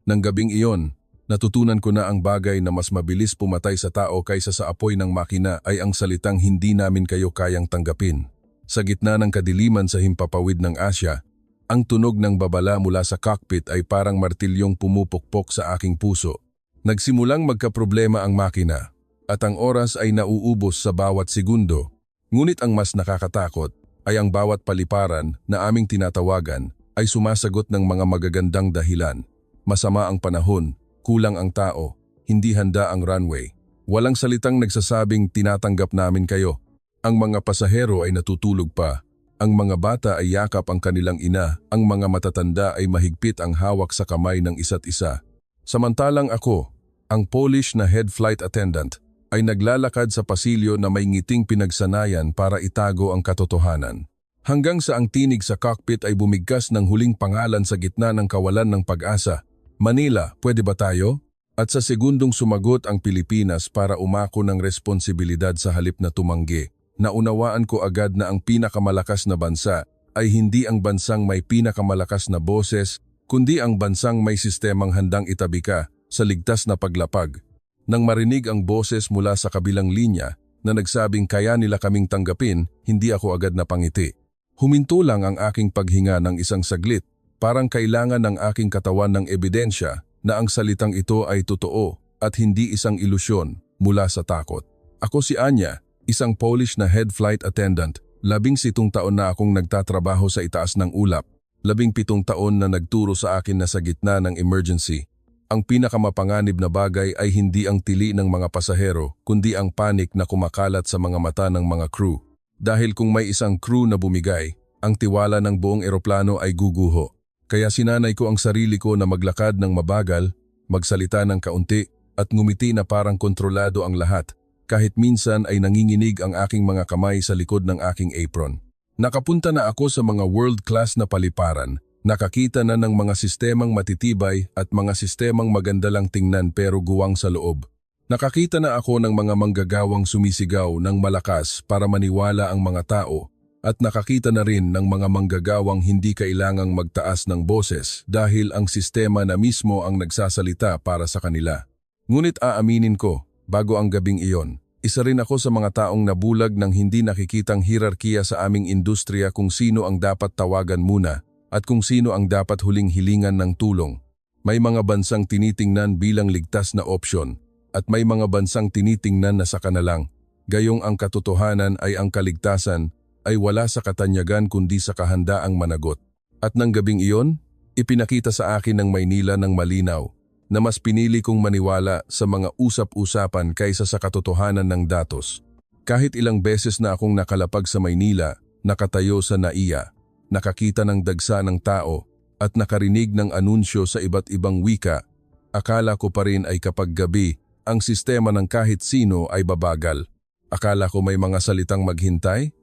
Nang gabing iyon, natutunan ko na ang bagay na mas mabilis pumatay sa tao kaysa sa apoy ng makina ay ang salitang hindi namin kayo kayang tanggapin. Sa gitna ng kadiliman sa himpapawid ng Asya, ang tunog ng babala mula sa cockpit ay parang martilyong pumupukpok sa aking puso. Nagsimulang magkaproblema ang makina at ang oras ay nauubos sa bawat segundo. Ngunit ang mas nakakatakot ay ang bawat paliparan na aming tinatawagan ay sumasagot ng mga magagandang dahilan. Masama ang panahon, kulang ang tao, hindi handa ang runway. Walang salitang nagsasabing tinatanggap namin kayo. Ang mga pasahero ay natutulog pa. Ang mga bata ay yakap ang kanilang ina, ang mga matatanda ay mahigpit ang hawak sa kamay ng isa't isa. Samantalang ako, ang Polish na head flight attendant, ay naglalakad sa pasilyo na may ngiting pinagsanayan para itago ang katotohanan. Hanggang sa ang tinig sa cockpit ay bumigkas ng huling pangalan sa gitna ng kawalan ng pag-asa. Manila, pwede ba tayo? At sa segundong sumagot ang Pilipinas para umako ng responsibilidad sa halip na tumanggi. Naunawaan ko agad na ang pinakamalakas na bansa ay hindi ang bansang may pinakamalakas na boses, kundi ang bansang may sistemang handang itabi ka sa ligtas na paglapag. Nang marinig ang boses mula sa kabilang linya na nagsabing kaya nila kaming tanggapin, hindi ako agad napangiti. Huminto lang ang aking paghinga ng isang saglit, parang kailangan ng aking katawan ng ebidensya na ang salitang ito ay totoo at hindi isang ilusyon mula sa takot. Ako si Anya, isang Polish na head flight attendant. 17 taon na akong nagtatrabaho sa itaas ng ulap. 17 taon na nagturo sa akin na sa gitna ng emergency, ang pinakamapanganib na bagay ay hindi ang tili ng mga pasahero, kundi ang panik na kumakalat sa mga mata ng mga crew. Dahil kung may isang crew na bumigay, ang tiwala ng buong eroplano ay guguho. Kaya sinanay ko ang sarili ko na maglakad ng mabagal, magsalita ng kaunti, at ngumiti na parang kontrolado ang lahat. Kahit minsan ay nanginginig ang aking mga kamay sa likod ng aking apron. Nakapunta na ako sa mga world-class na paliparan. Nakakita na ng mga sistemang matitibay at mga sistemang maganda lang tingnan pero guwang sa loob. Nakakita na ako ng mga manggagawang sumisigaw ng malakas para maniwala ang mga tao at nakakita na rin ng mga manggagawang hindi kailangang magtaas ng boses dahil ang sistema na mismo ang nagsasalita para sa kanila. Ngunit aaminin ko, bago ang gabing iyon, isa rin ako sa mga taong nabulag ng hindi nakikitang hierarkiya sa aming industriya kung sino ang dapat tawagan muna at kung sino ang dapat huling hilingan ng tulong. May mga bansang tinitingnan bilang ligtas na opsyon at may mga bansang tinitingnan na saka na lang. Gayong ang katotohanan ay ang kaligtasan ay wala sa katanyagan kundi sa kahandaang managot. At nang gabing iyon, ipinakita sa akin ng Maynila ng malinaw na mas pinili kong maniwala sa mga usap-usapan kaysa sa katotohanan ng datos. Kahit ilang beses na akong nakalapag sa Maynila, nakatayo sa NAIA, nakakita ng dagsa ng tao at nakarinig ng anunsyo sa iba't ibang wika, akala ko pa rin ay kapag gabi, ang sistema ng kahit sino ay babagal. Akala ko may mga salitang maghintay,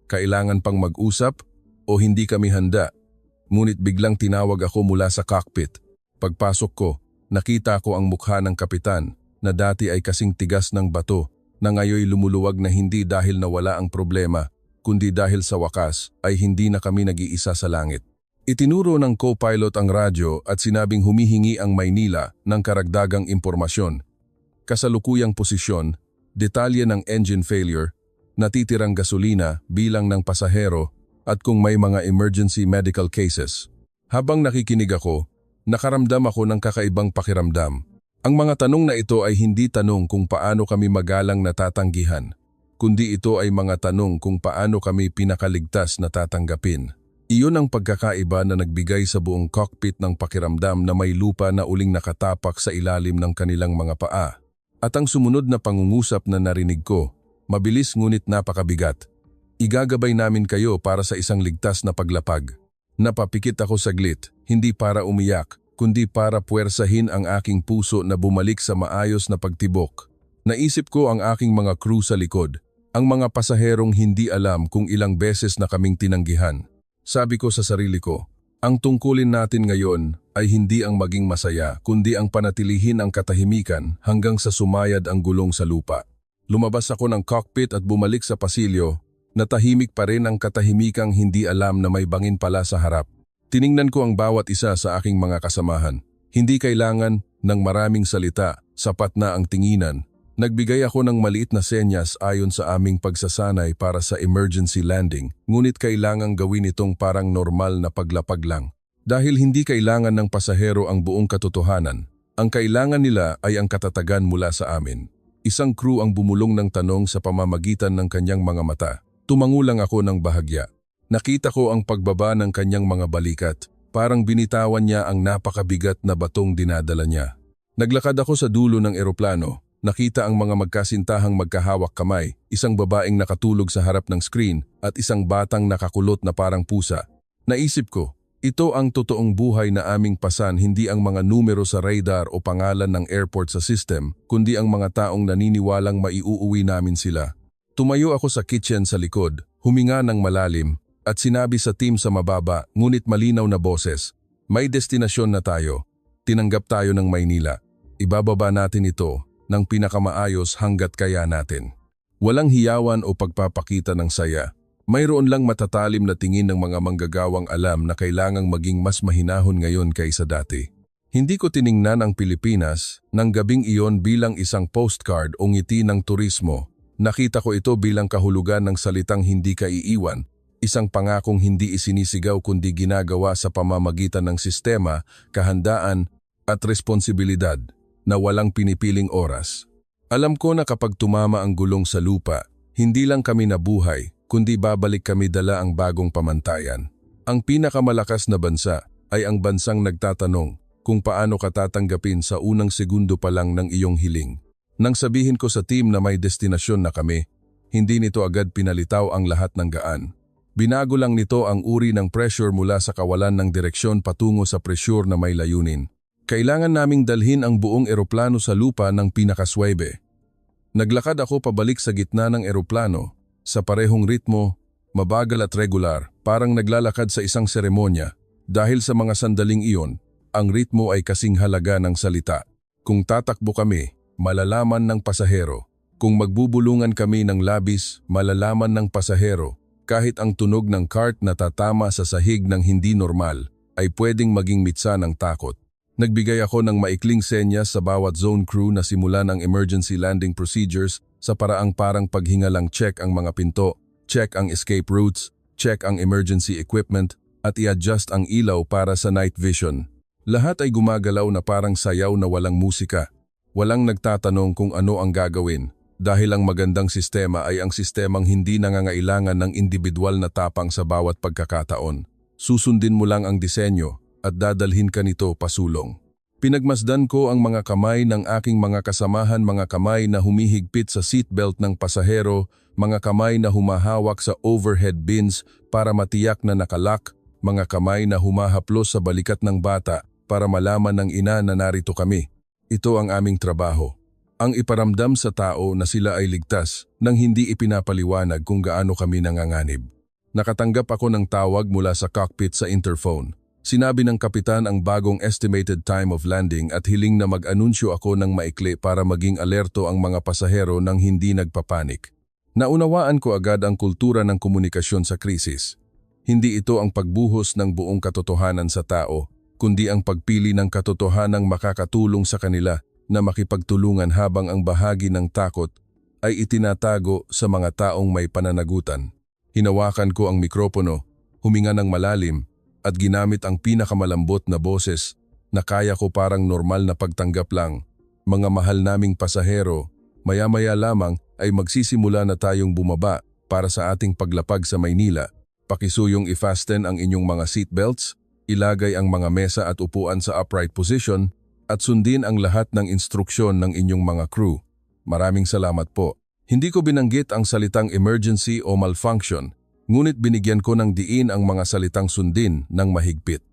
kailangan pang mag-usap, o hindi kami handa. Ngunit biglang tinawag ako mula sa cockpit. Pagpasok ko, nakita ko ang mukha ng kapitan na dati ay kasing tigas ng bato na ngayoy lumuluwag na hindi dahil nawala ang problema, kundi dahil sa wakas ay hindi na kami nag-iisa sa langit. Itinuro ng co-pilot ang radyo at sinabing humihingi ang Maynila ng karagdagang impormasyon. Kasalukuyang posisyon, detalye ng engine failure, natitirang gasolina, bilang ng pasahero at kung may mga emergency medical cases. Habang nakikinig ako, nakaramdam ako ng kakaibang pakiramdam. Ang mga tanong na ito ay hindi tanong kung paano kami magalang natatanggihan, kundi ito ay mga tanong kung paano kami pinakaligtas na tatanggapin. Iyon ang pagkakaiba na nagbigay sa buong cockpit ng pakiramdam na may lupa na uling nakatapak sa ilalim ng kanilang mga paa. At ang sumunod na pangungusap na narinig ko, mabilis ngunit napakabigat. Igagabay namin kayo para sa isang ligtas na paglapag. Napapikit ako saglit, hindi para umiyak, kundi para puwersahin ang aking puso na bumalik sa maayos na pagtibok. Naisip ko ang aking mga crew sa likod, ang mga pasaherong hindi alam kung ilang beses na kaming tinanggihan. Sabi ko sa sarili ko, ang tungkulin natin ngayon ay hindi ang maging masaya, kundi ang panatilihin ang katahimikan hanggang sa sumayad ang gulong sa lupa. Lumabas ako ng cockpit at bumalik sa pasilyo, natahimik pa rin ang katahimikang hindi alam na may bangin pala sa harap. Tiningnan ko ang bawat isa sa aking mga kasamahan. Hindi kailangan ng maraming salita, sapat na ang tinginan. Nagbigay ako ng maliit na senyas ayon sa aming pagsasanay para sa emergency landing, ngunit kailangang gawin itong parang normal na paglapag lang. Dahil hindi kailangan ng pasahero ang buong katotohanan, ang kailangan nila ay ang katatagan mula sa amin. Isang crew ang bumulong ng tanong sa pamamagitan ng kanyang mga mata. Tumango lang ako ng bahagya. Nakita ko ang pagbaba ng kanyang mga balikat. Parang binitawan niya ang napakabigat na batong dinadala niya. Naglakad ako sa dulo ng eroplano. Nakita ang mga magkasintahang magkahawak kamay, isang babaeng nakatulog sa harap ng screen at isang batang nakakulot na parang pusa. Naisip ko, ito ang totoong buhay na aming pasan, hindi ang mga numero sa radar o pangalan ng airport sa system, kundi ang mga taong naniniwalang maiuuwi namin sila. Tumayo ako sa kitchen sa likod, huminga ng malalim, at sinabi sa team sa mababa ngunit malinaw na boses, may destinasyon na tayo. Tinanggap tayo ng Maynila. Ibababa natin ito ng pinakamaayos hanggat kaya natin. Walang hiyawan o pagpapakita ng saya. Mayroon lang matatalim na tingin ng mga manggagawang alam na kailangang maging mas mahinahon ngayon kaysa dati. Hindi ko tiningnan ang Pilipinas ng gabing iyon bilang isang postcard o ngiti ng turismo. Nakita ko ito bilang kahulugan ng salitang hindi ka iiwan, isang pangakong hindi isinisigaw kundi ginagawa sa pamamagitan ng sistema, kahandaan at responsibilidad na walang pinipiling oras. Alam ko na kapag tumama ang gulong sa lupa, hindi lang kami nabuhay, kundi babalik kami dala ang bagong pamantayan. Ang pinakamalakas na bansa ay ang bansang nagtatanong kung paano ka tatanggapin sa unang segundo pa lang ng iyong hiling. Nang sabihin ko sa team na may destinasyon na kami, hindi nito agad pinalitaw ang lahat ng gaan. Binago lang nito ang uri ng pressure mula sa kawalan ng direksyon patungo sa pressure na may layunin. Kailangan naming dalhin ang buong eroplano sa lupa ng pinakaswebe. Naglakad ako pabalik sa gitna ng eroplano, sa parehong ritmo, mabagal at regular, parang naglalakad sa isang seremonya. Dahil sa mga sandaling iyon, ang ritmo ay kasing halaga ng salita. Kung tatakbo kami, malalaman ng pasahero. Kung magbubulungan kami ng labis, malalaman ng pasahero. Kahit ang tunog ng cart na tatama sa sahig ng hindi normal, ay pwedeng maging mitsa ng takot. Nagbigay ako ng maikling senyas sa bawat zone crew na simulan ang emergency landing procedures sa paraang parang paghinga lang. Check ang mga pinto, check ang escape routes, check ang emergency equipment, at i-adjust ang ilaw para sa night vision. Lahat ay gumagalaw na parang sayaw na walang musika. Walang nagtatanong kung ano ang gagawin, dahil ang magandang sistema ay ang sistemang hindi nangangailangan ng individual na tapang sa bawat pagkakataon. Susundin mo lang ang disenyo at dadalhin ka nito pasulong. Pinagmasdan ko ang mga kamay ng aking mga kasamahan, mga kamay na humihigpit sa seatbelt ng pasahero, mga kamay na humahawak sa overhead bins para matiyak na nakalak, mga kamay na humahaplos sa balikat ng bata para malaman ng ina na narito kami. Ito ang aming trabaho. Ang iparamdam sa tao na sila ay ligtas nang hindi ipinapaliwanag kung gaano kami nanganganib. Nakatanggap ako ng tawag mula sa cockpit sa interphone. Sinabi ng kapitan ang bagong estimated time of landing at hiling na mag-anunsyo ako ng maikli para maging alerto ang mga pasahero nang hindi nagpapanik. Naunawaan ko agad ang kultura ng komunikasyon sa krisis. Hindi ito ang pagbuhos ng buong katotohanan sa tao, kundi ang pagpili ng katotohanang makakatulong sa kanila na makipagtulungan habang ang bahagi ng takot ay itinatago sa mga taong may pananagutan. Hinawakan ko ang mikropono, huminga ng malalim, at ginamit ang pinakamalambot na boses na kaya ko parang normal na pagtanggap lang. Mga mahal naming pasahero, maya-maya lamang ay magsisimula na tayong bumaba para sa ating paglapag sa Maynila. Pakisuyong i-fasten ang inyong mga seatbelts, ilagay ang mga mesa at upuan sa upright position, at sundin ang lahat ng instruksyon ng inyong mga crew. Maraming salamat po. Hindi ko binanggit ang salitang emergency o malfunction, ngunit binigyan ko ng diin ang mga salitang sundin ng mahigpit.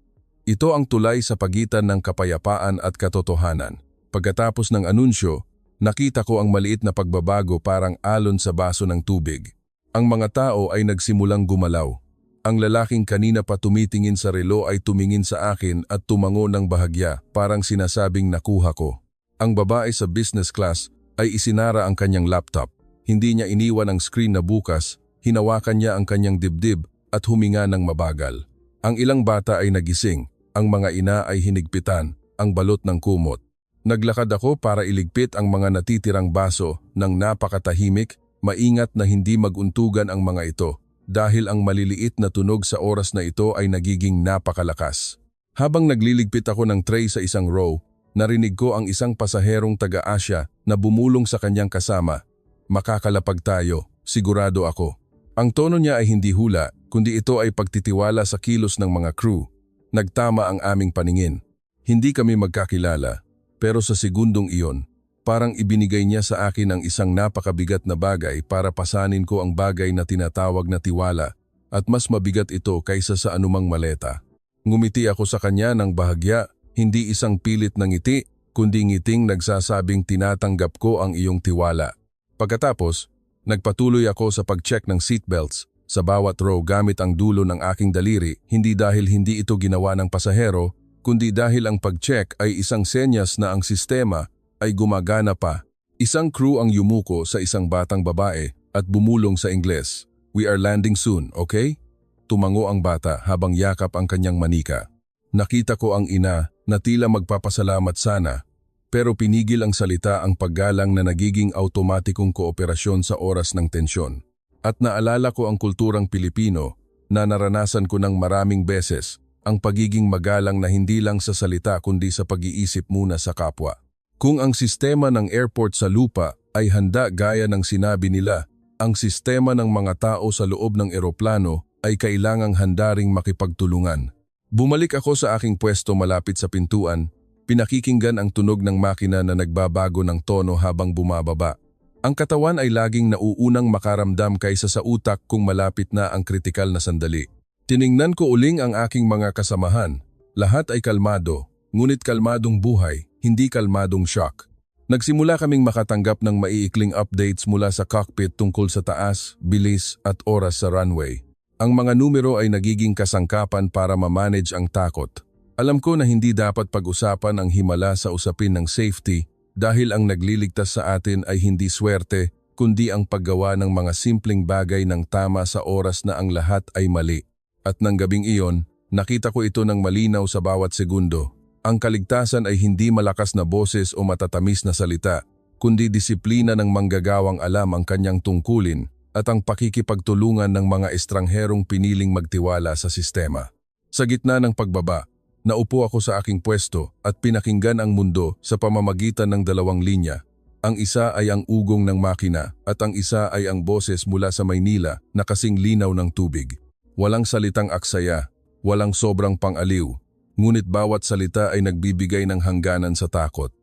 Ito ang tulay sa pagitan ng kapayapaan at katotohanan. Pagkatapos ng anunsyo, nakita ko ang maliit na pagbabago parang alon sa baso ng tubig. Ang mga tao ay nagsimulang gumalaw. Ang lalaking kanina pa tumitingin sa relo ay tumingin sa akin at tumango ng bahagya, parang sinasabing nakuha ko. Ang babae sa business class ay isinara ang kanyang laptop. Hindi niya iniwan ang screen na bukas. Hinawakan niya ang kanyang dibdib at huminga ng mabagal. Ang ilang bata ay nagising, ang mga ina ay hinigpitan, ang balot ng kumot. Naglakad ako para iligpit ang mga natitirang baso ng napakatahimik, maingat na hindi maguntugan ang mga ito dahil ang maliliit na tunog sa oras na ito ay nagiging napakalakas. Habang nagliligpit ako ng tray sa isang row, narinig ko ang isang pasaherong taga-Asya na bumulong sa kanyang kasama. Makakalapag tayo, sigurado ako. Ang tono niya ay hindi hula, kundi ito ay pagtitiwala sa kilos ng mga crew. Nagtama ang aming paningin. Hindi kami magkakilala, pero sa segundong iyon, parang ibinigay niya sa akin ang isang napakabigat na bagay para pasanin ko ang bagay na tinatawag na tiwala at mas mabigat ito kaysa sa anumang maleta. Ngumiti ako sa kanya ng bahagya, hindi isang pilit na ngiti, kundi ngiting nagsasabing tinatanggap ko ang iyong tiwala. Pagkatapos, nagpatuloy ako sa pag-check ng seatbelts sa bawat row gamit ang dulo ng aking daliri, hindi dahil hindi ito ginawa ng pasahero, kundi dahil ang pag-check ay isang senyas na ang sistema ay gumagana pa. Isang crew ang yumuko sa isang batang babae at bumulong sa Ingles. "We are landing soon, okay?" Tumango ang bata habang yakap ang kanyang manika. Nakita ko ang ina na tila magpapasalamat sana, pero pinigil ang salita ang paggalang na nagiging automatikong kooperasyon sa oras ng tensyon. At naalala ko ang kulturang Pilipino na naranasan ko ng maraming beses, ang pagiging magalang na hindi lang sa salita kundi sa pag-iisip muna sa kapwa. Kung ang sistema ng airport sa lupa ay handa gaya ng sinabi nila, ang sistema ng mga tao sa loob ng eroplano ay kailangang handa ring makipagtulungan. Bumalik ako sa aking pwesto malapit sa pintuan, pinakikinggan ang tunog ng makina na nagbabago ng tono habang bumababa. Ang katawan ay laging nauunang makaramdam kaysa sa utak kung malapit na ang kritikal na sandali. Tiningnan ko uling ang aking mga kasamahan. Lahat ay kalmado, ngunit kalmadong buhay, hindi kalmadong shock. Nagsimula kaming makatanggap ng maiikling updates mula sa cockpit tungkol sa taas, bilis at oras sa runway. Ang mga numero ay nagiging kasangkapan para ma-manage ang takot. Alam ko na hindi dapat pag-usapan ang himala sa usapin ng safety dahil ang nagliligtas sa atin ay hindi swerte kundi ang paggawa ng mga simpleng bagay ng tama sa oras na ang lahat ay mali. At ng gabing iyon, nakita ko ito ng malinaw sa bawat segundo. Ang kaligtasan ay hindi malakas na boses o matatamis na salita, kundi disiplina ng manggagawang alam ang kanyang tungkulin at ang pakikipagtulungan ng mga estrangherong piniling magtiwala sa sistema. Sa gitna ng pagbaba, naupo ako sa aking pwesto at pinakinggan ang mundo sa pamamagitan ng dalawang linya. Ang isa ay ang ugong ng makina at ang isa ay ang boses mula sa Maynila na kasing linaw ng tubig. Walang salitang aksaya, walang sobrang pang-aliw, ngunit bawat salita ay nagbibigay ng hangganan sa takot.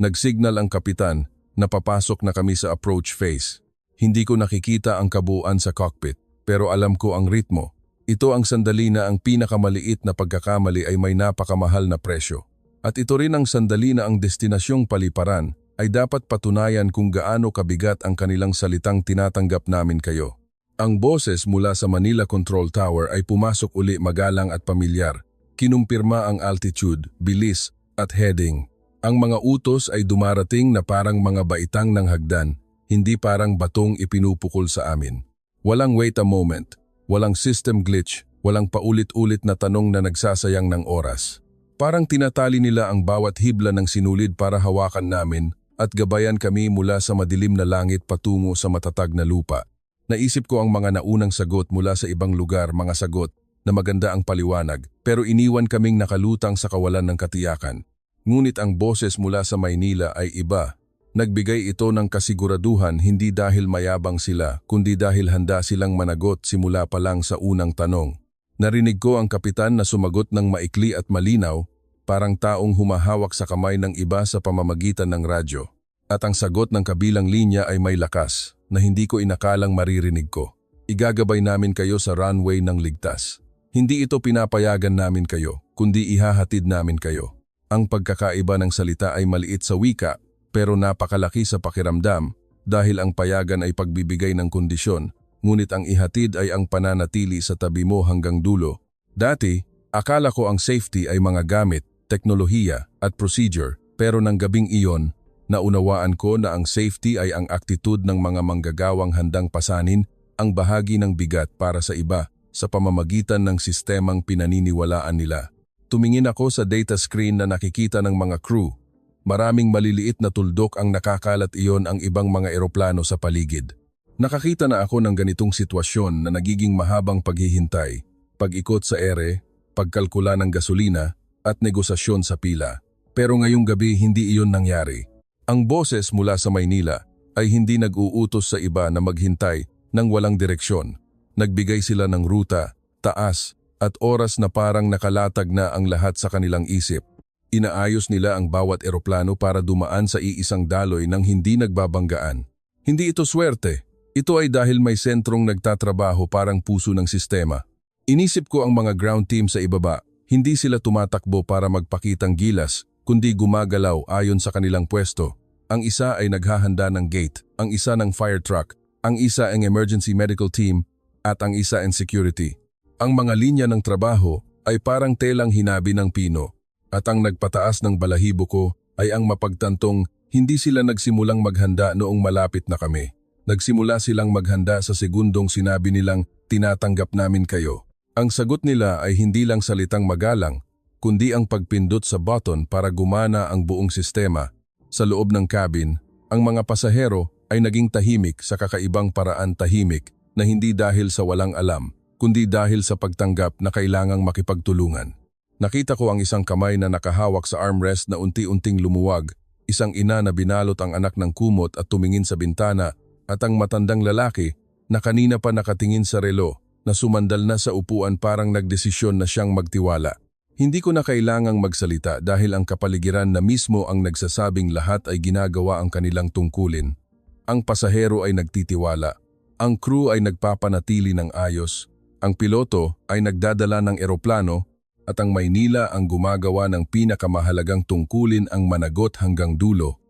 Nagsignal ang kapitan na papasok na kami sa approach phase. Hindi ko nakikita ang kabuuan sa cockpit, pero alam ko ang ritmo. Ito ang sandali na ang pinakamaliit na pagkakamali ay may napakamahal na presyo. At ito rin ang sandali na ang destinasyong paliparan ay dapat patunayan kung gaano kabigat ang kanilang salitang tinatanggap namin kayo. Ang boses mula sa Manila Control Tower ay pumasok uli magalang at pamilyar. Kinumpirma ang altitude, bilis at heading. Ang mga utos ay dumarating na parang mga baitang ng hagdan, hindi parang batong ipinupukol sa amin. Walang wait a moment, walang system glitch, walang paulit-ulit na tanong na nagsasayang ng oras. Parang tinatali nila ang bawat hibla ng sinulid para hawakan namin at gabayan kami mula sa madilim na langit patungo sa matatag na lupa. Naisip ko ang mga naunang sagot mula sa ibang lugar, mga sagot na maganda ang paliwanag, pero iniwan kaming nakalutang sa kawalan ng katiyakan. Ngunit ang boses mula sa Maynila ay iba. Nagbigay ito ng kasiguraduhan hindi dahil mayabang sila, kundi dahil handa silang managot simula pa lang sa unang tanong. Narinig ko ang kapitan na sumagot ng maikli at malinaw, parang taong humahawak sa kamay ng iba sa pamamagitan ng radyo. At ang sagot ng kabilang linya ay may lakas, na hindi ko inakalang maririnig ko. Igagabay namin kayo sa runway ng ligtas. Hindi ito pinapayagan namin kayo, kundi ihahatid namin kayo. Ang pagkakaiba ng salita ay maliit sa wika, pero napakalaki sa pakiramdam dahil ang payagan ay pagbibigay ng kondisyon, ngunit ang ihatid ay ang pananatili sa tabi mo hanggang dulo. Dati, akala ko ang safety ay mga gamit, teknolohiya at procedure, pero ng gabing iyon, naunawaan ko na ang safety ay ang aktitude ng mga manggagawang handang pasanin ang bahagi ng bigat para sa iba sa pamamagitan ng sistemang pinaniniwalaan nila. Tumingin ako sa data screen na nakikita ng mga crew. Maraming maliliit na tuldok ang nakakalat iyon ang ibang mga eroplano sa paligid. Nakakita na ako ng ganitong sitwasyon na nagiging mahabang paghihintay, pag-ikot sa ere, pagkalkula ng gasolina, at negosasyon sa pila. Pero ngayong gabi hindi iyon nangyari. Ang boses mula sa Maynila ay hindi nag-uutos sa iba na maghintay ng walang direksyon. Nagbigay sila ng ruta, taas, at oras na parang nakalatag na ang lahat sa kanilang isip. Inaayos nila ang bawat eroplano para dumaan sa iisang daloy ng hindi nagbabanggaan. Hindi ito swerte. Ito ay dahil may sentrong nagtatrabaho parang puso ng sistema. Inisip ko ang mga ground team sa ibaba. Hindi sila tumatakbo para magpakitang gilas, kundi gumagalaw ayon sa kanilang pwesto. Ang isa ay naghahanda ng gate, ang isa ng fire truck, ang isa ang emergency medical team, at ang isa ang security. Ang mga linya ng trabaho ay parang telang hinabi ng pino, at ang nagpataas ng balahibo ko ay ang mapagtantong hindi sila nagsimulang maghanda noong malapit na kami. Nagsimula silang maghanda sa segundong sinabi nilang tinatanggap namin kayo. Ang sagot nila ay hindi lang salitang magalang, kundi ang pagpindot sa button para gumana ang buong sistema. Sa loob ng cabin, ang mga pasahero ay naging tahimik sa kakaibang paraan tahimik na hindi dahil sa walang alam, kundi dahil sa pagtanggap na kailangang makipagtulungan. Nakita ko ang isang kamay na nakahawak sa armrest na unti-unting lumuwag, isang ina na binalot ang anak ng kumot at tumingin sa bintana, at ang matandang lalaki na kanina pa nakatingin sa relo na sumandal na sa upuan parang nagdesisyon na siyang magtiwala. Hindi ko na kailangang magsalita dahil ang kapaligiran na mismo ang nagsasabing lahat ay ginagawa ang kanilang tungkulin. Ang pasahero ay nagtitiwala, ang crew ay nagpapanatili ng ayos, ang piloto ay nagdadala ng eroplano, at ang Maynila ang gumagawa ng pinakamahalagang tungkulin ang managot hanggang dulo.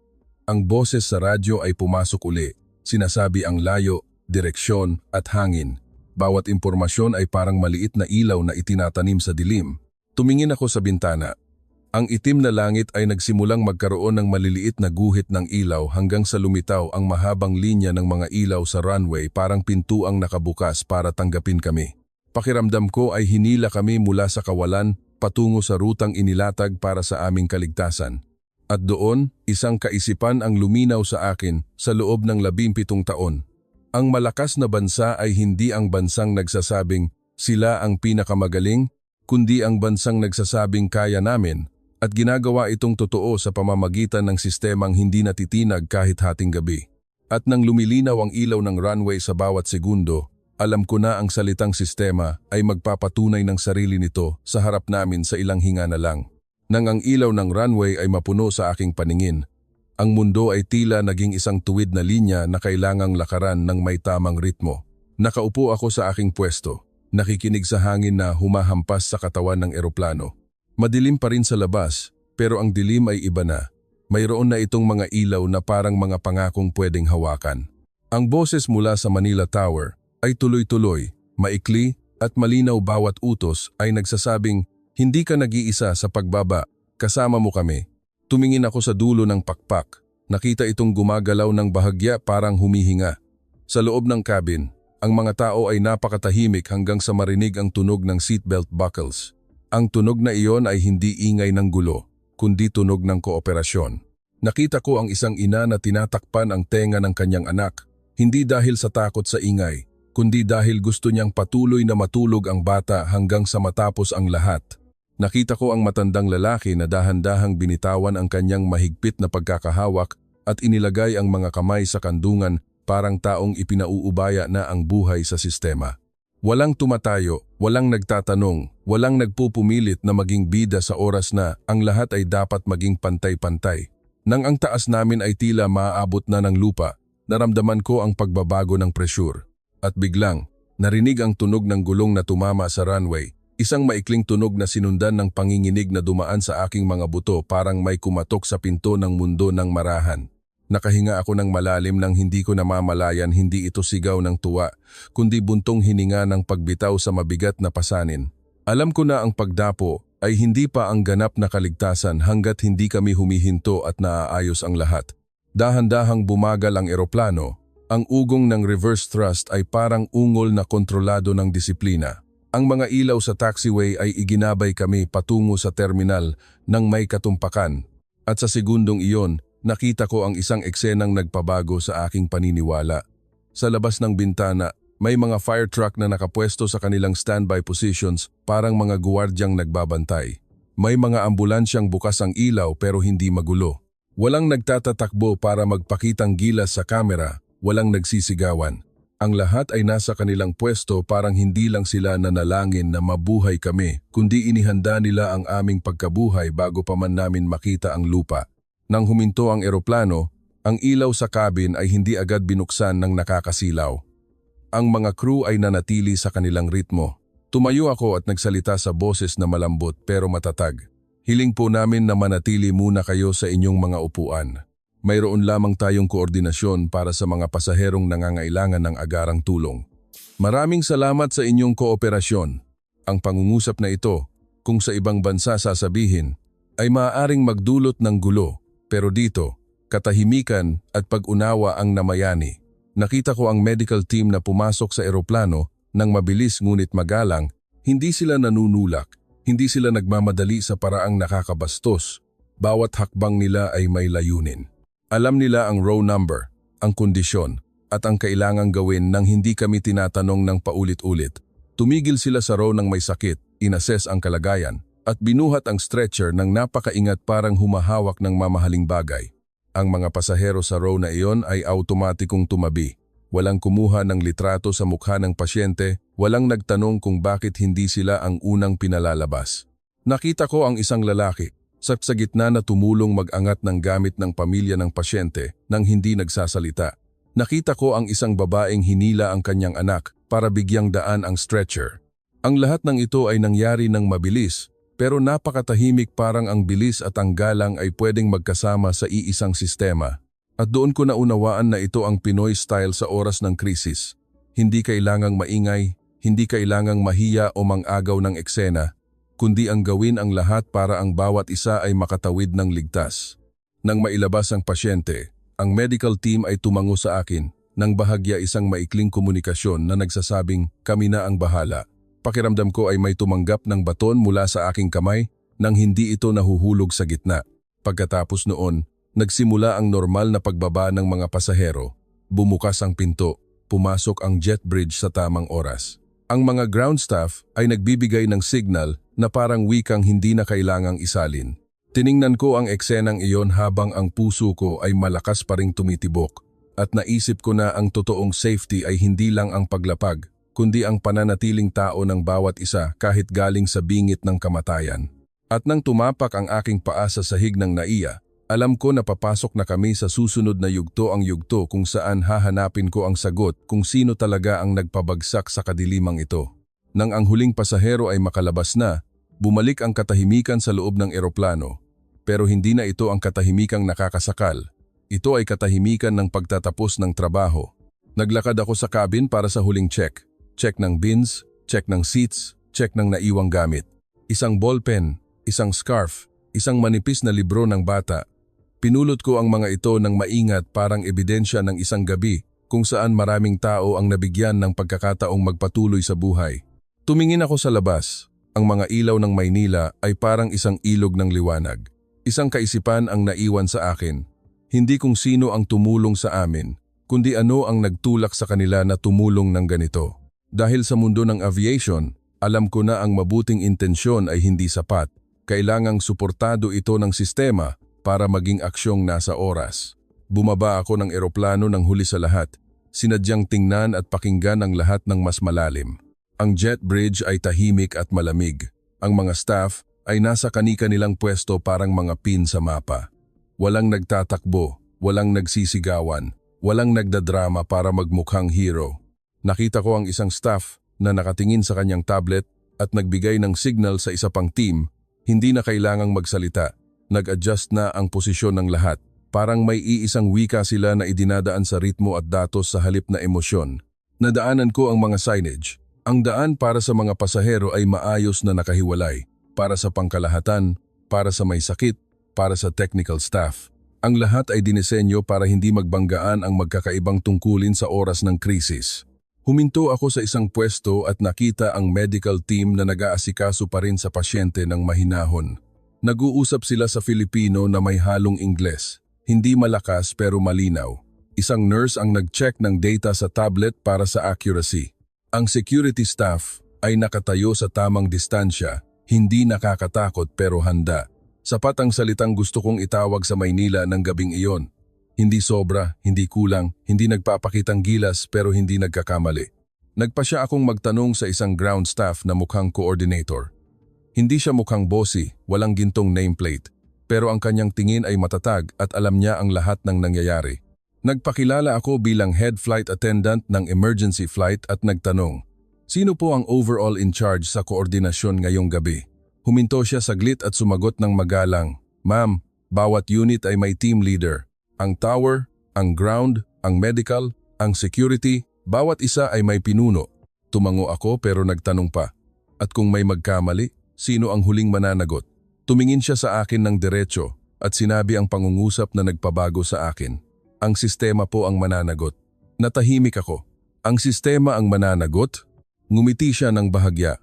Ang boses sa radyo ay pumasok uli, sinasabi ang layo, direksyon at hangin. Bawat impormasyon ay parang maliit na ilaw na itinatanim sa dilim. Tumingin ako sa bintana. Ang itim na langit ay nagsimulang magkaroon ng maliliit na guhit ng ilaw hanggang sa lumitaw ang mahabang linya ng mga ilaw sa runway parang pintuang nakabukas para tanggapin kami. Pakiramdam ko ay hinila kami mula sa kawalan patungo sa rutang inilatag para sa aming kaligtasan. At doon, isang kaisipan ang luminaw sa akin sa loob ng 17 taon. Ang malakas na bansa ay hindi ang bansang nagsasabing sila ang pinakamagaling, kundi ang bansang nagsasabing kaya namin, at ginagawa itong totoo sa pamamagitan ng sistemang hindi natitinag kahit hating gabi. At nang lumilinaw ang ilaw ng runway sa bawat segundo, alam ko na ang salitang sistema ay magpapatunay ng sarili nito sa harap namin sa ilang hinga na lang. Nang ang ilaw ng runway ay mapuno sa aking paningin, ang mundo ay tila naging isang tuwid na linya na kailangang lakaran ng may tamang ritmo. Nakaupo ako sa aking pwesto, nakikinig sa hangin na humahampas sa katawan ng eroplano. Madilim pa rin sa labas, pero ang dilim ay iba na. Mayroon na itong mga ilaw na parang mga pangakong pwedeng hawakan. Ang boses mula sa Manila Tower ay tuloy-tuloy, maikli at malinaw. Bawat utos ay nagsasabing, hindi ka nag-iisa sa pagbaba, kasama mo kami. Tumingin ako sa dulo ng pakpak. Nakita itong gumagalaw ng bahagya parang humihinga. Sa loob ng cabin, ang mga tao ay napakatahimik hanggang sa marinig ang tunog ng seatbelt buckles. Ang tunog na iyon ay hindi ingay ng gulo, kundi tunog ng kooperasyon. Nakita ko ang isang ina na tinatakpan ang tenga ng kanyang anak, hindi dahil sa takot sa ingay, kundi dahil gusto niyang patuloy na matulog ang bata hanggang sa matapos ang lahat. Nakita ko ang matandang lalaki na dahan-dahang binitawan ang kanyang mahigpit na pagkakahawak at inilagay ang mga kamay sa kandungan parang taong ipinauubaya na ang buhay sa sistema. Walang tumatayo, walang nagtatanong, walang nagpupumilit na maging bida sa oras na ang lahat ay dapat maging pantay-pantay. Nang ang taas namin ay tila maaabot na ng lupa, naramdaman ko ang pagbabago ng presyur. At biglang, narinig ang tunog ng gulong na tumama sa runway, isang maikling tunog na sinundan ng panginginig na dumaan sa aking mga buto parang may kumatok sa pinto ng mundo ng marahan. Nakahinga ako ng malalim nang hindi ko namamalayan hindi ito sigaw ng tuwa, kundi buntong hininga ng pagbitaw sa mabigat na pasanin. Alam ko na ang pagdapo ay hindi pa ang ganap na kaligtasan hanggat hindi kami humihinto at naaayos ang lahat. Dahan-dahang bumagal ang eroplano, ang ugong ng reverse thrust ay parang ungol na kontrolado ng disiplina. Ang mga ilaw sa taxiway ay iginabay kami patungo sa terminal ng may katumpakan. At sa segundong iyon, nakita ko ang isang eksenang nagpabago sa aking paniniwala. Sa labas ng bintana, may mga fire truck na nakapwesto sa kanilang standby positions parang mga guwardyang nagbabantay. May mga ambulansyang bukas ang ilaw pero hindi magulo. Walang nagtatatakbo para magpakitang gilas sa kamera, walang nagsisigawan. Ang lahat ay nasa kanilang pwesto parang hindi lang sila nanalangin na mabuhay kami, kundi inihanda nila ang aming pagkabuhay bago pa man namin makita ang lupa. Nang huminto ang eroplano, ang ilaw sa cabin ay hindi agad binuksan ng nakakasilaw. Ang mga crew ay nanatili sa kanilang ritmo. Tumayo ako at nagsalita sa boses na malambot pero matatag. Hiling po namin na manatili muna kayo sa inyong mga upuan. Mayroon lamang tayong koordinasyon para sa mga pasaherong nangangailangan ng agarang tulong. Maraming salamat sa inyong kooperasyon. Ang pangungusap na ito, kung sa ibang bansa sasabihin, ay maaaring magdulot ng gulo, pero dito, katahimikan at pag-unawa ang namayani. Nakita ko ang medical team na pumasok sa eroplano nang mabilis ngunit magalang, hindi sila nanunulak, hindi sila nagmamadali sa paraang nakakabastos. Bawat hakbang nila ay may layunin. Alam nila ang row number, ang kondisyon, at ang kailangang gawin nang hindi kami tinatanong ng paulit-ulit. Tumigil sila sa row ng may sakit, inassess ang kalagayan, at binuhat ang stretcher ng napakaingat parang humahawak ng mamahaling bagay. Ang mga pasahero sa row na iyon ay automatikong tumabi. Walang kumuha ng litrato sa mukha ng pasyente, walang nagtanong kung bakit hindi sila ang unang pinalalabas. Nakita ko ang isang lalaki, sa gitna na tumulong mag-angat ng gamit ng pamilya ng pasyente nang hindi nagsasalita. Nakita ko ang isang babaeng hinila ang kanyang anak para bigyang daan ang stretcher. Ang lahat ng ito ay nangyari ng mabilis, pero napakatahimik parang ang bilis at ang galang ay pwedeng magkasama sa iisang sistema. At doon ko naunawaan na ito ang Pinoy style sa oras ng krisis. Hindi kailangang maingay, hindi kailangang mahiya o mangagaw ng eksena, kundi ang gawin ang lahat para ang bawat isa ay makatawid ng ligtas. Nang mailabas ang pasyente, ang medical team ay tumango sa akin nang bahagya isang maikling komunikasyon na nagsasabing kami na ang bahala. Pakiramdam ko ay may tumanggap ng baton mula sa aking kamay nang hindi ito nahuhulog sa gitna. Pagkatapos noon, nagsimula ang normal na pagbaba ng mga pasahero. Bumukas ang pinto, pumasok ang jet bridge sa tamang oras. Ang mga ground staff ay nagbibigay ng signal na parang wikang hindi na kailangang isalin. Tiningnan ko ang eksenang iyon habang ang puso ko ay malakas pa ring tumitibok at naisip ko na ang totoong safety ay hindi lang ang paglapag, kundi ang pananatiling tao ng bawat isa kahit galing sa bingit ng kamatayan. At nang tumapak ang aking paa sa sahig ng NAIA, alam ko na papasok na kami sa susunod na yugto ang yugto kung saan hahanapin ko ang sagot kung sino talaga ang nagpabagsak sa kadilimang ito. Nang ang huling pasahero ay makalabas na, bumalik ang katahimikan sa loob ng eroplano. Pero hindi na ito ang katahimikang nakakasakal. Ito ay katahimikan ng pagtatapos ng trabaho. Naglakad ako sa cabin para sa huling check. Check ng bins, check ng seats, check ng naiwang gamit. Isang ballpen, isang scarf, isang manipis na libro ng bata. Pinulot ko ang mga ito ng maingat parang ebidensya ng isang gabi kung saan maraming tao ang nabigyan ng pagkakataong magpatuloy sa buhay. Tumingin ako sa labas. Ang mga ilaw ng Maynila ay parang isang ilog ng liwanag. Isang kaisipan ang naiwan sa akin. Hindi kung sino ang tumulong sa amin, kundi ano ang nagtulak sa kanila na tumulong ng ganito. Dahil sa mundo ng aviation, alam ko na ang mabuting intensyon ay hindi sapat. Kailangang suportado ito ng sistema para maging aksyong nasa oras. Bumaba ako ng eroplano ng huli sa lahat. Sinadyang tingnan at pakinggan ang lahat ng mas malalim. Ang jet bridge ay tahimik at malamig. Ang mga staff ay nasa kani-kanilang pwesto parang mga pin sa mapa. Walang nagtatakbo, walang nagsisigawan, walang nagdadrama para magmukhang hero. Nakita ko ang isang staff na nakatingin sa kanyang tablet at nagbigay ng signal sa isa pang team. Hindi na kailangang magsalita. Nag-adjust na ang posisyon ng lahat. Parang may iisang wika sila na idinadaan sa ritmo at datos sa halip na emosyon. Nadaanan ko ang mga signage. Ang daan para sa mga pasahero ay maayos na nakahiwalay. Para sa pangkalahatan, para sa may sakit, para sa technical staff. Ang lahat ay dinisenyo para hindi magbanggaan ang magkakaibang tungkulin sa oras ng krisis. Huminto ako sa isang pwesto at nakita ang medical team na nag-aasikaso pa rin sa pasyente ng mahinahon. Nag-uusap sila sa Filipino na may halong Ingles. Hindi malakas pero malinaw. Isang nurse ang nag-check ng data sa tablet para sa accuracy. Ang security staff ay nakatayo sa tamang distansya, hindi nakakatakot pero handa. Sapat ang salitang gusto kong itawag sa Maynila ng gabing iyon. Hindi sobra, hindi kulang, hindi nagpapakitang gilas pero hindi nagkakamali. Nagpasya akong magtanong sa isang ground staff na mukhang coordinator. Hindi siya mukhang bossy, walang gintong nameplate, pero ang kanyang tingin ay matatag at alam niya ang lahat ng nangyayari. Nagpakilala ako bilang head flight attendant ng emergency flight at nagtanong, sino po ang overall in charge sa koordinasyon ngayong gabi? Huminto siya saglit at sumagot ng magalang, Ma'am, bawat unit ay may team leader. Ang tower, ang ground, ang medical, ang security, bawat isa ay may pinuno. Tumango ako pero nagtanong pa. At kung may magkamali, sino ang huling mananagot? Tumingin siya sa akin ng diretso at sinabi ang pangungusap na nagpabago sa akin. Ang sistema po ang mananagot. Natahimik ako. Ang sistema ang mananagot? Ngumiti siya ng bahagya.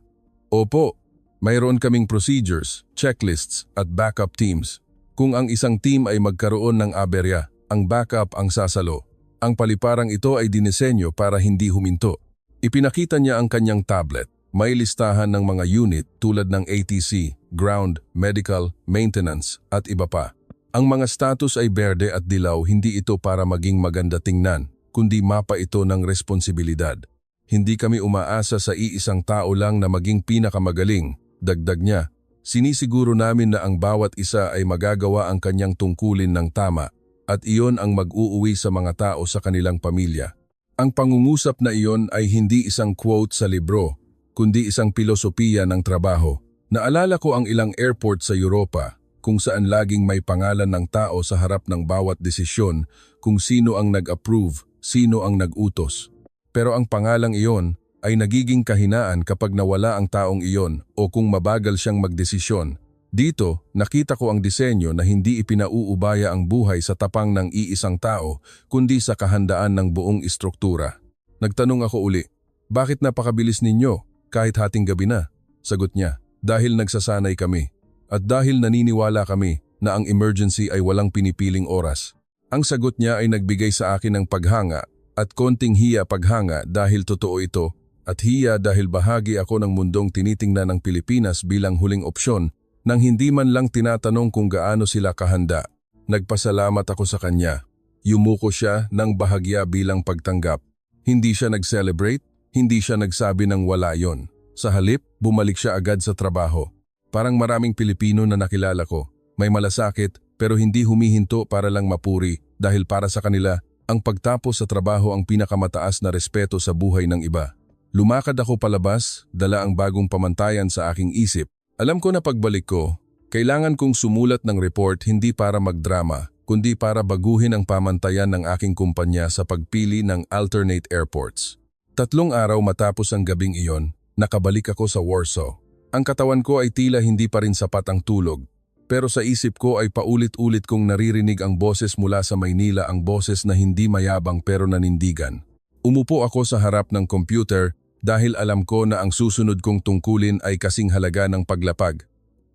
Opo, mayroon kaming procedures, checklists at backup teams. Kung ang isang team ay magkaroon ng aberya, ang backup ang sasalo. Ang paliparang ito ay dinisenyo para hindi huminto. Ipinakita niya ang kanyang tablet. May listahan ng mga unit tulad ng ATC, ground, medical, maintenance at iba pa. Ang mga status ay berde at dilaw, hindi ito para maging maganda tingnan, kundi mapa ito ng responsibilidad. Hindi kami umaasa sa iisang tao lang na maging pinakamagaling, dagdag niya. Sinisiguro namin na ang bawat isa ay magagawa ang kanyang tungkulin ng tama at iyon ang mag-uuwi sa mga tao sa kanilang pamilya. Ang pangungusap na iyon ay hindi isang quote sa libro, kundi isang pilosopiya ng trabaho. Naalala ko ang ilang airport sa Europa kung saan laging may pangalan ng tao sa harap ng bawat desisyon kung sino ang nag-approve, sino ang nag-utos. Pero ang pangalang iyon ay nagiging kahinaan kapag nawala ang taong iyon o kung mabagal siyang magdesisyon. Dito, nakita ko ang disenyo na hindi ipinauubaya ang buhay sa tapang ng iisang tao, kundi sa kahandaan ng buong istruktura. Nagtanong ako uli, bakit napakabilis ninyo kahit hating gabi na? Sagot niya, dahil nagsasanay kami. At dahil naniniwala kami na ang emergency ay walang pinipiling oras. Ang sagot niya ay nagbigay sa akin ng paghanga at konting hiya paghanga dahil totoo ito. At hiya dahil bahagi ako ng mundong tinitingnan ng Pilipinas bilang huling opsyon nang hindi man lang tinatanong kung gaano sila kahanda. Nagpasalamat ako sa kanya. Yumuko siya ng bahagya bilang pagtanggap. Hindi siya nag-celebrate, hindi siya nagsabi ng wala yon. Sa halip, bumalik siya agad sa trabaho. Parang maraming Pilipino na nakilala ko. May malasakit pero hindi humihinto para lang mapuri dahil para sa kanila, ang pagtapos sa trabaho ang pinakamataas na respeto sa buhay ng iba. Lumakad ako palabas, dala ang bagong pamantayan sa aking isip. Alam ko na pagbalik ko, kailangan kong sumulat ng report hindi para magdrama, kundi para baguhin ang pamantayan ng aking kumpanya sa pagpili ng alternate airports. 3 araw matapos ang gabing iyon, nakabalik ako sa Warsaw. Ang katawan ko ay tila hindi pa rin sapat ang tulog, pero sa isip ko ay paulit-ulit kong naririnig ang boses mula sa Maynila, ang boses na hindi mayabang pero nanindigan. Umupo ako sa harap ng computer, dahil alam ko na ang susunod kong tungkulin ay kasing halaga ng paglapag.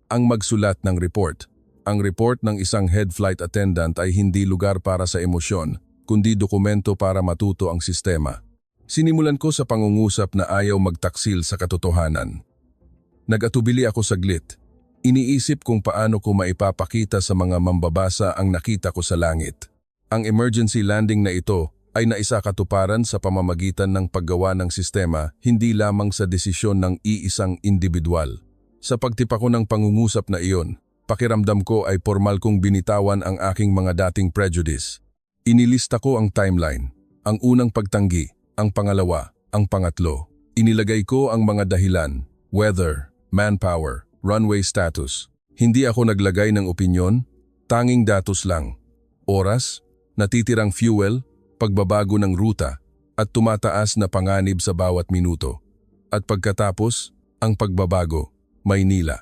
Ang magsulat ng report. Ang report ng isang head flight attendant ay hindi lugar para sa emosyon, kundi dokumento para matuto ang sistema. Sinimulan ko sa pangungusap na ayaw magtaksil sa katotohanan. Nag-atubili ako saglit. Iniisip kung paano ko maipapakita sa mga mambabasa ang nakita ko sa langit. Ang emergency landing na ito ay naisakatuparan sa pamamagitan ng paggawa ng sistema, hindi lamang sa desisyon ng iisang individual. Sa pagtipa ko ng pangungusap na iyon, pakiramdam ko ay formal kong binitawan ang aking mga dating prejudice. Inilista ko ang timeline, ang unang pagtanggi, ang pangalawa, ang pangatlo. Inilagay ko ang mga dahilan, weather, manpower, runway status. Hindi ako naglagay ng opinyon, tanging datos lang. Oras, natitirang fuel, pagbabago ng ruta, at tumataas na panganib sa bawat minuto. At pagkatapos, ang pagbabago, Maynila.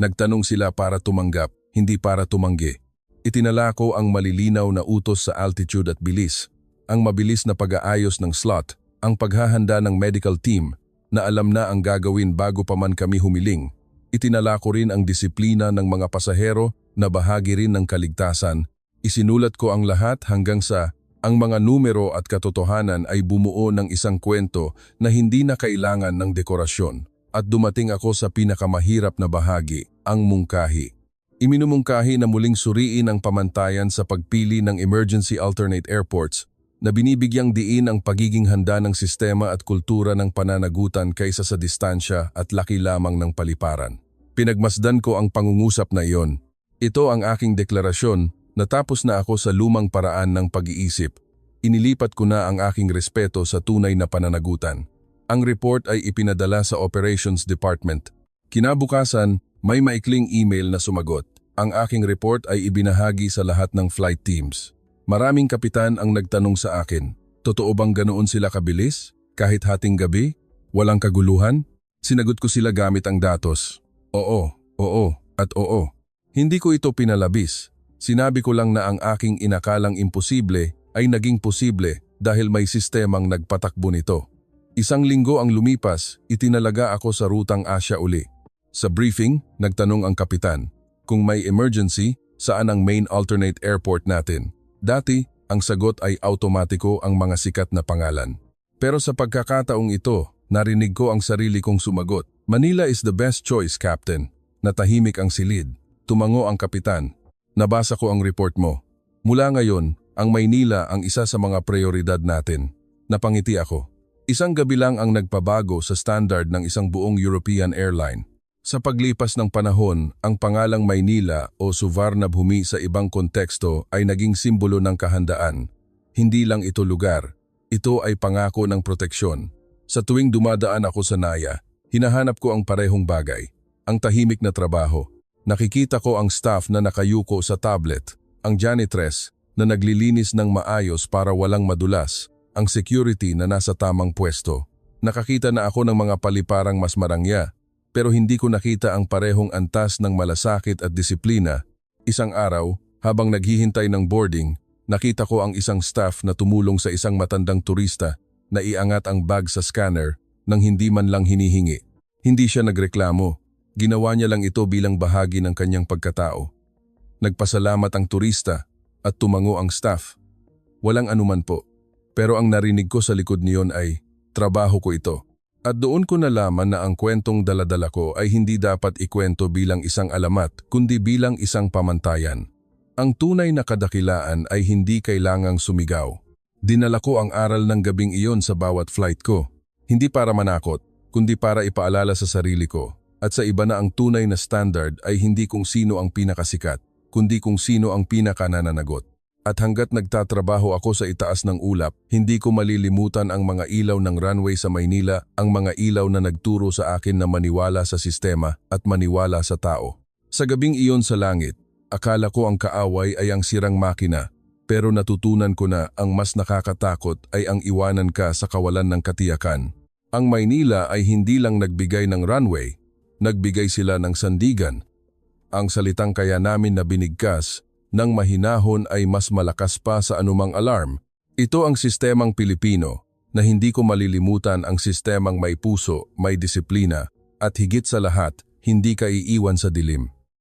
Nagtanong sila para tumanggap, hindi para tumanggi. Itinala ko ang malilinaw na utos sa altitude at bilis, ang mabilis na pag-aayos ng slot, Ang paghahanda ng medical team na alam na ang gagawin bago pa man kami humiling. Itinala ko rin ang disiplina ng mga pasahero na bahagi rin ng kaligtasan. Isinulat ko ang lahat hanggang sa ang mga numero at katotohanan ay bumuo ng isang kwento na hindi na kailangan ng dekorasyon. At dumating ako sa pinakamahirap na bahagi, ang mungkahi. Iminumungkahi na muling suriin ang pamantayan sa pagpili ng emergency alternate airports na binibigyang diin ang pagiging handa ng sistema at kultura ng pananagutan kaysa sa distansya at laki lamang ng paliparan. Pinagmasdan ko ang pangungusap na iyon. Ito ang aking deklarasyon. Natapos na ako sa lumang paraan ng pag-iisip. Inilipat ko na ang aking respeto sa tunay na pananagutan. Ang report ay ipinadala sa Operations Department. Kinabukasan, may maikling email na sumagot. Ang aking report ay ibinahagi sa lahat ng flight teams. Maraming kapitan ang nagtanong sa akin, totoo bang ganoon sila kabilis? Kahit hating gabi? Walang kaguluhan? Sinagot ko sila gamit ang datos. Oo, at oo. Hindi ko ito pinalabis. Sinabi ko lang na ang aking inakalang imposible ay naging posible dahil may sistemang nagpatakbo nito. Isang linggo ang lumipas, itinalaga ako sa rutang Asia uli. Sa briefing, nagtanong ang kapitan, kung may emergency, saan ang main alternate airport natin? Dati, ang sagot ay automatiko ang mga sikat na pangalan. Pero sa pagkakataong ito, narinig ko ang sarili kong sumagot. Manila is the best choice, Captain. Natahimik ang silid. Tumango ang kapitan. Nabasa ko ang report mo. Mula ngayon, ang Maynila ang isa sa mga prioridad natin. Napangiti ako. Isang gabi lang ang nagpabago sa standard ng isang buong European airline. Sa paglipas ng panahon, ang pangalang Maynila o Suvarnabhumi sa ibang konteksto ay naging simbolo ng kahandaan. Hindi lang ito lugar, ito ay pangako ng proteksyon. Sa tuwing dumadaan ako sa Naya, hinahanap ko ang parehong bagay, ang tahimik na trabaho. Nakikita ko ang staff na nakayuko sa tablet, ang janitress na naglilinis ng maayos para walang madulas, ang security na nasa tamang pwesto. Nakakita na ako ng mga paliparang mas marangya, pero hindi ko nakita ang parehong antas ng malasakit at disiplina. Isang araw, habang naghihintay ng boarding, nakita ko ang isang staff na tumulong sa isang matandang turista na iangat ang bag sa scanner nang hindi man lang hinihingi. Hindi siya nagreklamo. Ginawa niya lang ito bilang bahagi ng kanyang pagkatao. Nagpasalamat ang turista at tumango ang staff. Walang anuman po. Pero ang narinig ko sa likod niyon ay, trabaho ko ito. At doon ko nalaman na ang kwentong daladala ko ay hindi dapat ikwento bilang isang alamat, kundi bilang isang pamantayan. Ang tunay na kadakilaan ay hindi kailangang sumigaw. Dinala ko ang aral ng gabing iyon sa bawat flight ko. Hindi para manakot, kundi para ipaalala sa sarili ko. At sa iba na ang tunay na standard ay hindi kung sino ang pinakasikat, kundi kung sino ang pinakanananagot. At hanggat nagtatrabaho ako sa itaas ng ulap, hindi ko malilimutan ang mga ilaw ng runway sa Maynila, ang mga ilaw na nagturo sa akin na maniwala sa sistema at maniwala sa tao. Sa gabing iyon sa langit, akala ko ang kaaway ay ang sirang makina, pero natutunan ko na ang mas nakakatakot ay ang iwanan ka sa kawalan ng katiyakan. Ang Maynila ay hindi lang nagbigay ng runway, nagbigay sila ng sandigan. Ang salitang kaya namin na binigkas nang mahinahon ay mas malakas pa sa anumang alarm. Ito ang sistemang Pilipino na hindi ko malilimutan, ang sistemang may puso, may disiplina, at higit sa lahat, hindi ka iiwan sa dilim.